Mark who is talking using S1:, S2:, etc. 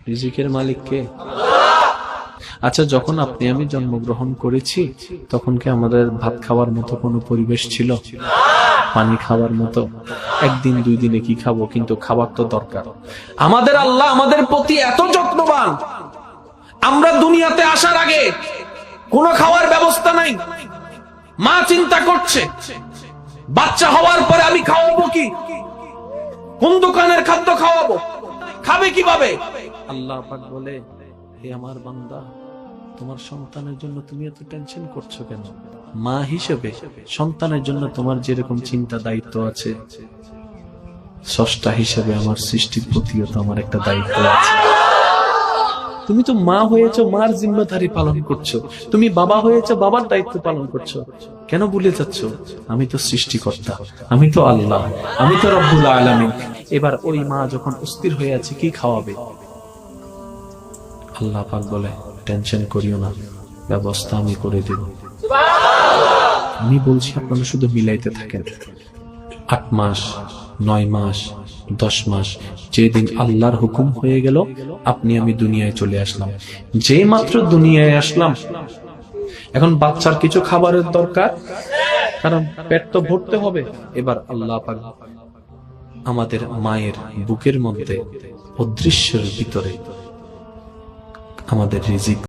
S1: রিজিকের মালিক কে? আচ্ছা, যখন আপনি আমি জন্মগ্রহণ করেছি তখন কি আমাদের ভাত খাওয়ার মতো কোনো পরিবেশ ছিল? পানি খাওয়ার মতো? একদিন দুই দিনে কি খাবো, কিন্তু খাবার তো দরকার। আমাদের আল্লাহ আমাদের প্রতি এত যত্নবান, আমরা দুনিয়াতে আসার আগে কোনো খাওয়ার ব্যবস্থা নাই, মা চিন্তা করছে বাচ্চা হওয়ার পরে আমি খাওয়াবো কি, কোন দোকানের খাদ্য খাওয়াবো, খাবে কিভাবে। আল্লাহ পাক বলে, হে আমার বান্দা, তোমার সন্তানের জন্য তুমি এত টেনশন করছো কেন? মা হিসেবে সন্তানের জন্য তোমার যেরকম চিন্তা দায়িত্ব আছে, স্রষ্টা হিসেবে আমার সৃষ্টির প্রতিও তো আমার একটা দায়িত্ব আছে। তুমি তো মা হয়েছো, মার জিম্মাদারি পালন করছো। তুমি বাবা হয়েছো, বাবার দায়িত্ব পালন করছো। কেন ভুলে যাচ্ছ আমি তো সৃষ্টিকর্তা, আমি তো আল্লাহ, আমি তো রব্বুল আলামিন। এবার ওই মা যখন অস্থির হয়ে আছে, কি খাওয়াবে? আল্লাহ পাক বলে, টেনশন করিও না, ব্যবস্থা আমি করে দেব। আমি বলছি আপনারা শুধু মিলাইতে থাকেন। 8 মাস, 9 মাস, 10 মাস, যেদিন আল্লাহর হুকুম হয়ে গেল আপনি আমি দুনিয়ায় চলে আসলাম। যে মাত্র দুনিয়ায় আসলাম, এখন বাচ্চার কিছু খাবারের দরকার, কারণ পেট তো ভরতে হবে। এবার আল্লাহ পাক আমাদের মায়ের বুকের মধ্যে অদৃশ্যের ভিতরে আমাদের রিজিক